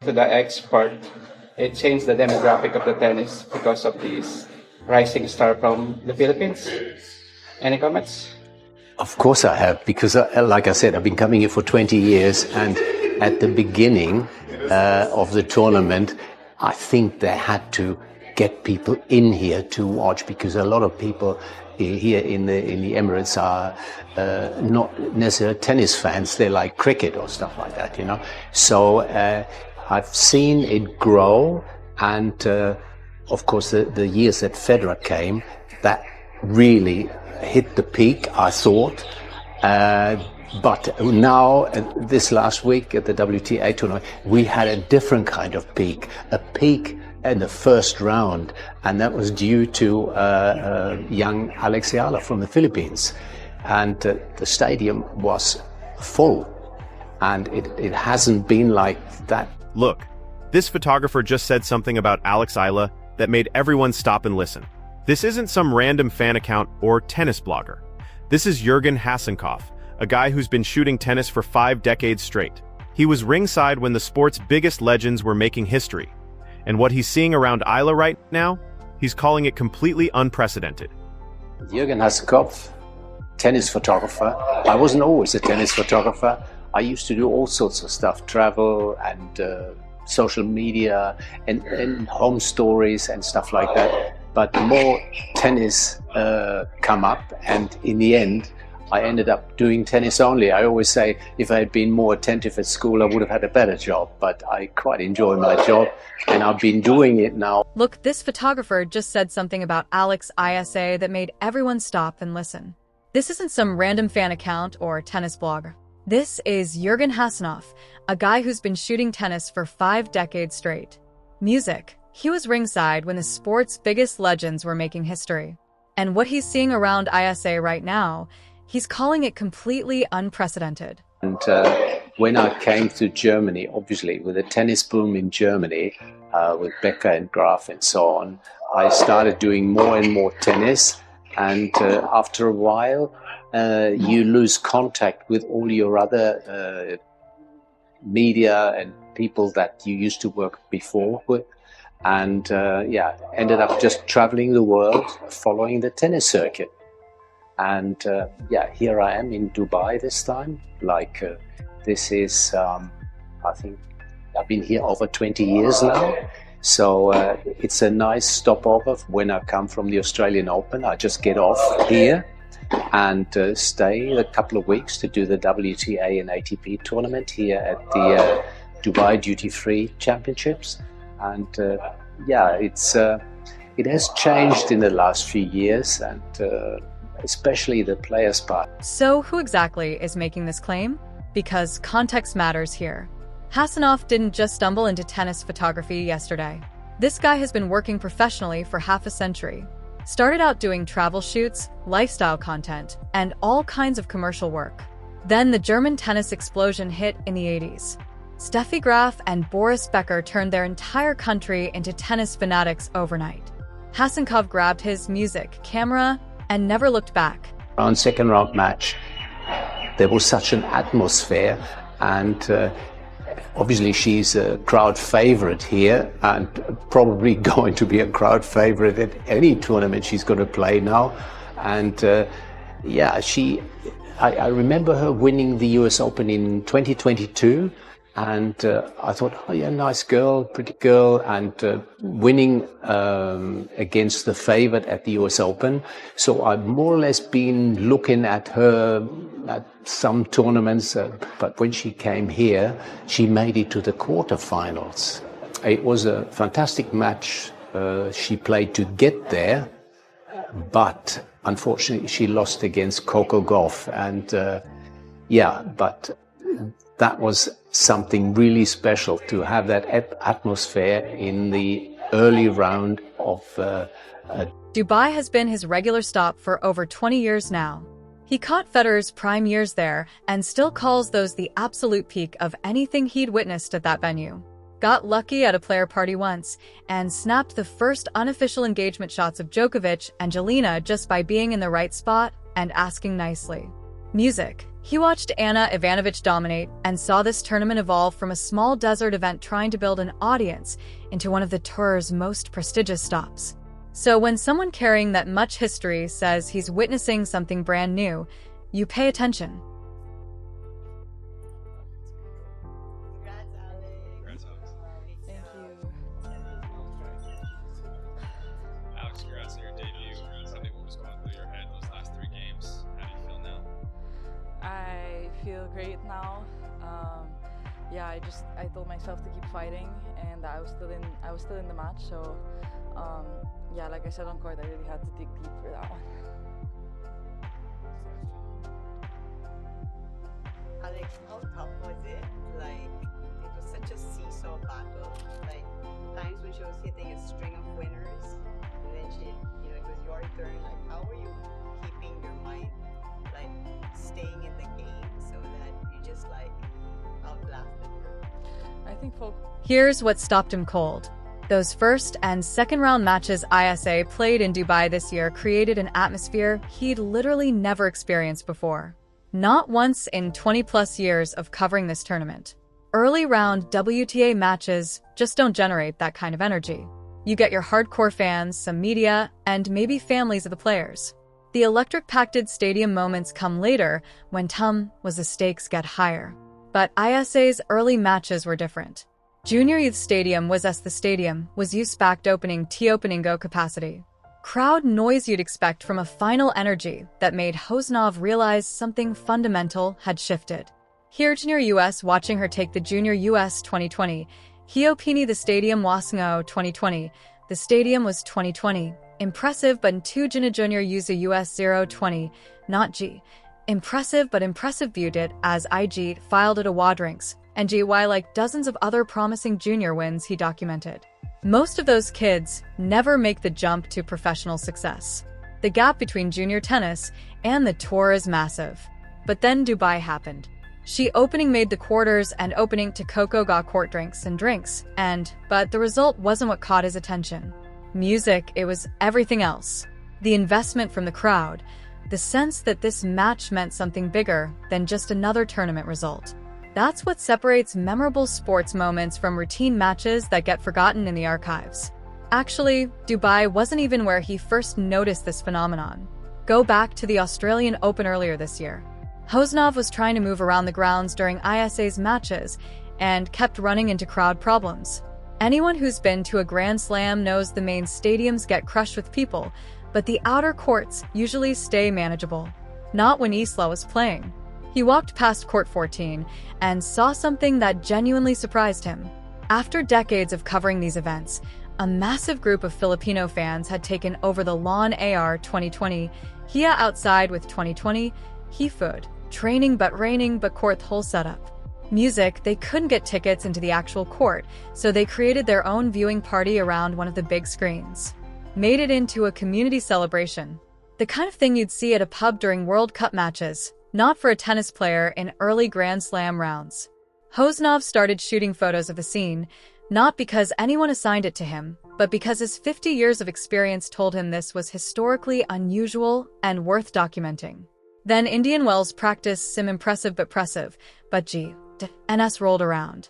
To the X part, it changed the demographic of the tennis because of this rising star from the Philippines. Any comments? Of course I have, because like I said, I've been coming here for 20 years, and at the beginning of the tournament, I think they had to get people in here to watch, because a lot of people here in the Emirates are not necessarily tennis fans. They like cricket or stuff like that, you know. So I've seen it grow, and of course the years that Federer came, that really hit the peak, I thought. But now, this last week at the WTA tournament, we had a different kind of peak, a peak in the first round, and that was due to young Alex Eala from the Philippines. And the stadium was full, and it hasn't been like that. Look, this photographer just said something about Alex Eala that made everyone stop and listen. This isn't some random fan account or tennis blogger. This is Jurgen Hasenkopf, a guy who's been shooting tennis for 5 decades straight. He was ringside when the sport's biggest legends were making history. And what he's seeing around Eala right now, he's calling it completely unprecedented. Jurgen Hasenkopf, tennis photographer. I wasn't always a tennis photographer. I used to do all sorts of stuff, travel and social media and home stories and stuff like that. But more tennis come up, and in the end, I ended up doing tennis only. I always say if I had been more attentive at school, I would have had a better job, but I quite enjoy my job, and I've been doing it now. Look, this photographer just said something about Alex Isa that made everyone stop and listen. This isn't some random fan account or tennis blogger. This is Jurgen Hasenkopf, a guy who's been shooting tennis for 5 decades straight. Music. He was ringside when the sport's biggest legends were making history. And what he's seeing around ISA right now, he's calling it completely unprecedented. And when I came to Germany, obviously with the tennis boom in Germany, with Becker and Graf and so on, I started doing more and more tennis. And after a while, you lose contact with all your other media and people that you used to work before with. And ended up just traveling the world, following the tennis circuit. And here I am in Dubai this time. This is, I think I've been here over 20 years now. So it's a nice stopover when I come from the Australian Open. I just get off here and stay a couple of weeks to do the WTA and ATP tournament here at the Dubai Duty Free Championships. And it has changed in the last few years, and especially the players' part. So who exactly is making this claim? Because context matters here. Hasenkopf didn't just stumble into tennis photography yesterday. This guy has been working professionally for half a century. Started out doing travel shoots, lifestyle content, and all kinds of commercial work. Then the German tennis explosion hit in the 80s. Steffi Graf and Boris Becker turned their entire country into tennis fanatics overnight. Hasenkopf grabbed his music, camera, and never looked back. On second round match, there was such an atmosphere, and obviously she's a crowd favorite here, and probably going to be a crowd favorite at any tournament she's going to play now. And I remember her winning the US Open in 2022. And I thought, oh yeah, nice girl, pretty girl, and winning against the favorite at the US Open. So I've more or less been looking at her at some tournaments, but when she came here, she made it to the quarterfinals. It was a fantastic match she played to get there, but unfortunately she lost against Coco Gauff, and but that was something really special to have that atmosphere in the early round of Dubai has been his regular stop for over 20 years now. He caught Federer's prime years there and still calls those the absolute peak of anything he'd witnessed at that venue. Got lucky at a player party once and snapped the first unofficial engagement shots of Djokovic and Jelena just by being in the right spot and asking nicely. Music. He watched Ana Ivanovic dominate and saw this tournament evolve from a small desert event trying to build an audience into one of the tour's most prestigious stops. So when someone carrying that much history says he's witnessing something brand new, you pay attention. Congrats, Alex. Thank you. Alex, congrats on your debut. Tell me what was going through your head those last 3 games. How do you feel now? I feel great now. Yeah, I told myself to keep fighting, and I was still in the match. So, yeah, like I said on court, I really had to dig deep for that one. Alex, how tough was it? Like, it was such a seesaw battle. Like, times when she was hitting a string of winners, and then it was your turn. Like, how were you keeping your mind, like, staying in the game so that you just, like, outlasted her? I think Here's what stopped him cold. Those first and second round matches ISA played in Dubai this year created an atmosphere he'd literally never experienced before. Not once in 20-plus years of covering this tournament. Early round WTA matches just don't generate that kind of energy. You get your hardcore fans, some media, and maybe families of the players. The electric-packed stadium moments come later when the stakes get higher. But ISA's early matches were different. Junior Youth Stadium was as the stadium was use-packed opening go capacity. Crowd noise you'd expect from a final energy that made Hosnov realize something fundamental had shifted. Here Junior US watching her take the Junior US 2020. Hiopini the Stadium Wasango 2020. The stadium was 2020. Impressive but 2 Junior use a US 020, not G. Impressive viewed it as IG filed at a drinks, and GY like dozens of other promising junior wins he documented. Most of those kids never make the jump to professional success. The gap between junior tennis and the tour is massive. But then Dubai happened. She opening made the quarters and opening to Coco got court drinks, but the result wasn't what caught his attention. Music, it was everything else. The investment from the crowd, the sense that this match meant something bigger than just another tournament result. That's what separates memorable sports moments from routine matches that get forgotten in the archives. Actually, Dubai wasn't even where he first noticed this phenomenon. Go back to the Australian Open earlier this year. Hosnov was trying to move around the grounds during ISA's matches and kept running into crowd problems. Anyone who's been to a Grand Slam knows the main stadiums get crushed with people, but the outer courts usually stay manageable. Not when Eala was playing. He walked past court 14 and saw something that genuinely surprised him. After decades of covering these events, a massive group of Filipino fans had taken over the lawn AR 2020, Hia outside with 2020, Hifood, training but raining but court whole setup. Music, they couldn't get tickets into the actual court, so they created their own viewing party around one of the big screens. Made it into a community celebration. The kind of thing you'd see at a pub during World Cup matches. Not for a tennis player in early Grand Slam rounds. Hosnov started shooting photos of the scene, not because anyone assigned it to him, but because his 50 years of experience told him this was historically unusual and worth documenting. Then Indian Wells practiced some impressive but GNS rolled around.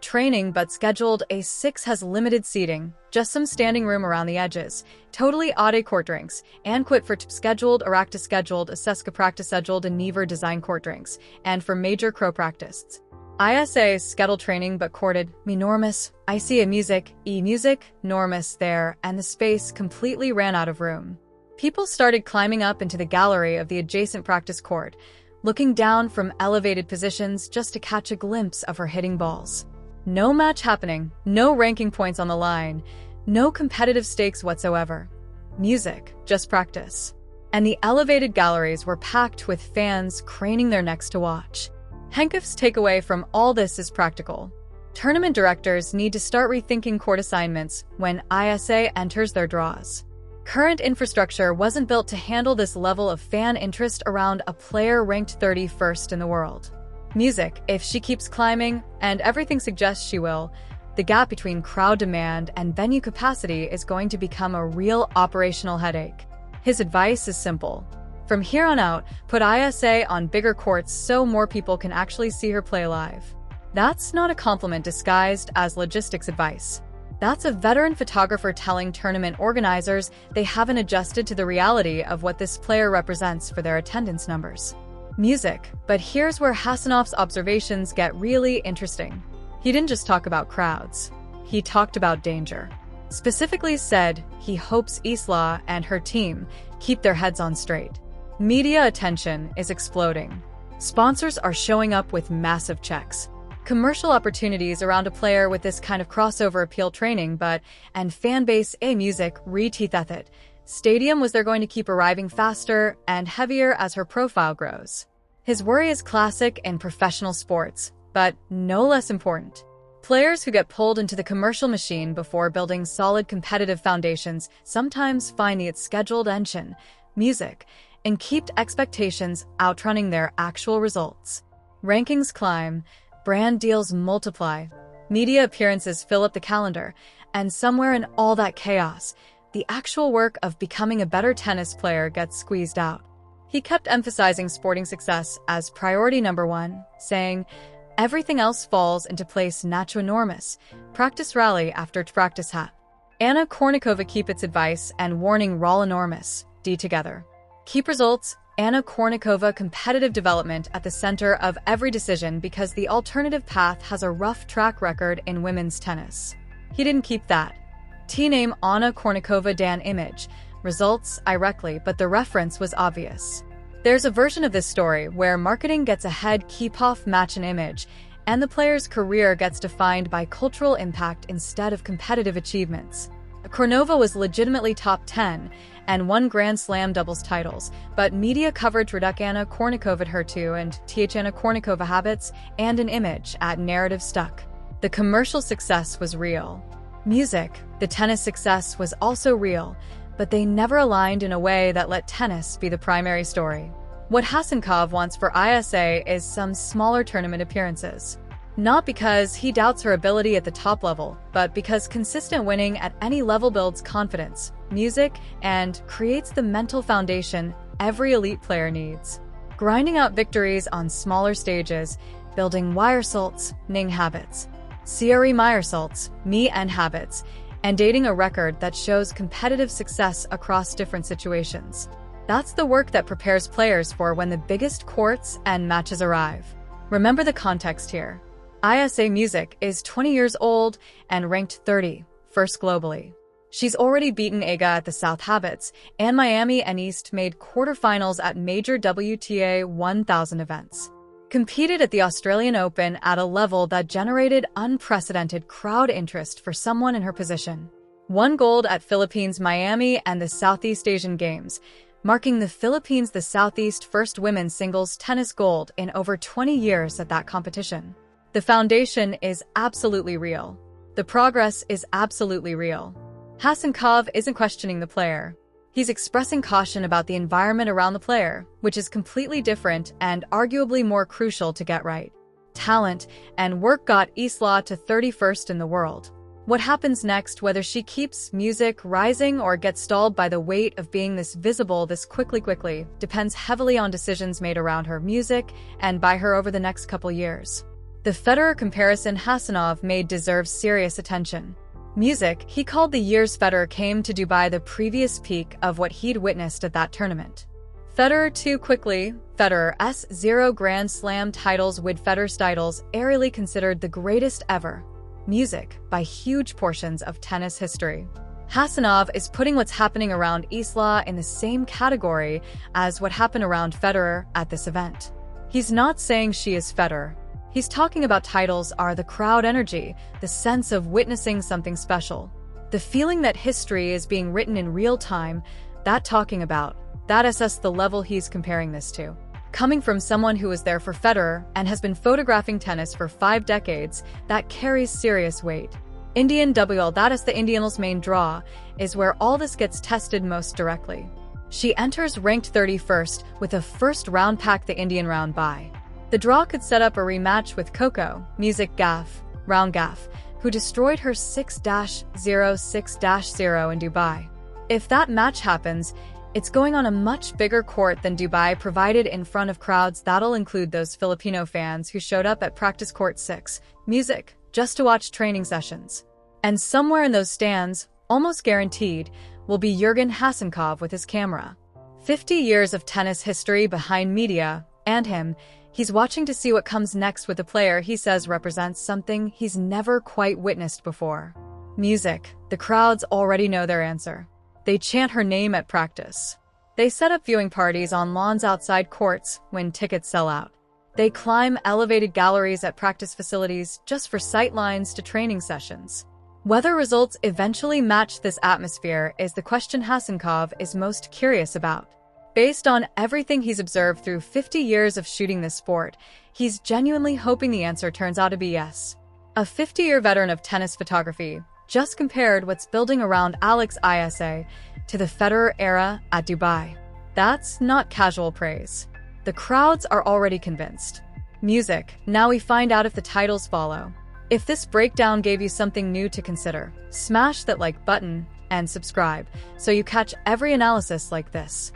Training but scheduled A6 has limited seating, just some standing room around the edges, totally odd court drinks, and quit for scheduled Arakta scheduled Aseska practice scheduled and Never design court drinks, and for major crow practice. ISA scheduled training but courted, enormous, I see a music, enormous there, and the space completely ran out of room. People started climbing up into the gallery of the adjacent practice court, looking down from elevated positions just to catch a glimpse of her hitting balls. No match happening, no ranking points on the line, no competitive stakes whatsoever. Music, just practice. And the elevated galleries were packed with fans craning their necks to watch. Henkof's takeaway from all this is practical. Tournament directors need to start rethinking court assignments when ISA enters their draws. Current infrastructure wasn't built to handle this level of fan interest around a player ranked 31st in the world. Music, if she keeps climbing, and everything suggests she will, the gap between crowd demand and venue capacity is going to become a real operational headache. His advice is simple. From here on out, put Isa on bigger courts so more people can actually see her play live. That's not a compliment disguised as logistics advice. That's a veteran photographer telling tournament organizers they haven't adjusted to the reality of what this player represents for their attendance numbers. Music, but here's where Hasanov's observations get really interesting. He didn't just talk about crowds. He talked about danger. Specifically said he hopes Eala and her team keep their heads on straight. Media attention is exploding. Sponsors are showing up with massive checks. Commercial opportunities around a player with this kind of crossover appeal training, and fan base music re-teeth at it. Stadium was they're going to keep arriving faster and heavier as her profile grows. His worry is classic in professional sports, but no less important. Players who get pulled into the commercial machine before building solid competitive foundations sometimes find its scheduled engine, music, and keep expectations outrunning their actual results. Rankings climb, brand deals multiply, media appearances fill up the calendar, and somewhere in all that chaos, the actual work of becoming a better tennis player gets squeezed out. He kept emphasizing sporting success as priority number one, saying, everything else falls into place naturnormous, practice rally after practice hat. Anna Kournikova keep its advice and warning raw enormous, D together. Keep results, Anna Kournikova competitive development at the center of every decision because the alternative path has a rough track record in women's tennis. He didn't keep that. T-name Anna Kournikova Dan image. Results, directly, but the reference was obvious. There's a version of this story where marketing gets ahead keep off match and image, and the player's career gets defined by cultural impact instead of competitive achievements. Kournikova was legitimately top 10 and won Grand Slam doubles titles, but media coverage reduced Anna Kournikova at her too and Anna Kournikova habits and an image at narrative stuck. The commercial success was real. Music, the tennis success was also real, but they never aligned in a way that let tennis be the primary story. What Hasankov wants for Isa is some smaller tournament appearances. Not because he doubts her ability at the top level, but because consistent winning at any level builds confidence, music, and creates the mental foundation every elite player needs. Grinding out victories on smaller stages, building Weiersalt's Ning habits, Sierra Meyersalt's Me and habits, and dating a record that shows competitive success across different situations. That's the work that prepares players for when the biggest courts and matches arrive. Remember the context here. Isa Music is 20 years old and ranked 31st globally. She's already beaten Eala at the South Habits, and Miami and East made quarterfinals at major WTA 1000 events. Competed at the Australian Open at a level that generated unprecedented crowd interest for someone in her position. Won gold at Philippines Miami and the Southeast Asian Games, marking the Philippines the Southeast first women's singles tennis gold in over 20 years at that competition. The foundation is absolutely real. The progress is absolutely real. Hasankov isn't questioning the player. He's expressing caution about the environment around the player, which is completely different and arguably more crucial to get right. Talent and work got Eala to 31st in the world. What happens next, whether she keeps music rising or gets stalled by the weight of being this visible this quickly, depends heavily on decisions made around her music and by her over the next couple years. The Federer comparison Hasanov made deserves serious attention. Music, he called the years Federer came to Dubai the previous peak of what he'd witnessed at that tournament. Federer too quickly, Federer's 0 Grand Slam titles with Federer's titles airily considered the greatest ever. Music, by huge portions of tennis history. Hasanov is putting what's happening around Eala in the same category as what happened around Federer at this event. He's not saying she is Federer. He's talking about titles are the crowd energy, the sense of witnessing something special. The feeling that history is being written in real time, that talking about, that assess the level he's comparing this to. Coming from someone who was there for Federer and has been photographing tennis for 5 decades, that carries serious weight. Indian WL, that is the Indian's main draw, is where all this gets tested most directly. She enters ranked 31st with a first round pack the Indian round bye. The draw could set up a rematch with Coco, Music Gaff, Round Gaff, who destroyed her 6-0, 6-0 in Dubai. If that match happens, It's going on a much bigger court than Dubai provided in front of crowds that'll include those Filipino fans who showed up at practice court 6, music, just to watch training sessions. And somewhere in those stands, almost guaranteed, will be Jurgen Hasenkov with his camera. 50 years of tennis history behind media, and him, he's watching to see what comes next with a player he says represents something he's never quite witnessed before. Music. The crowds already know their answer. They chant her name at practice. They set up viewing parties on lawns outside courts when tickets sell out. They climb elevated galleries at practice facilities just for sight lines to training sessions. Whether results eventually match this atmosphere is the question Hasenkov is most curious about. Based on everything he's observed through 50 years of shooting this sport, he's genuinely hoping the answer turns out to be yes. A 50-year veteran of tennis photography just compared what's building around Alex Isa to the Federer era at Dubai. That's not casual praise. The crowds are already convinced. Music. Now we find out if the titles follow. If this breakdown gave you something new to consider, smash that like button and subscribe so you catch every analysis like this.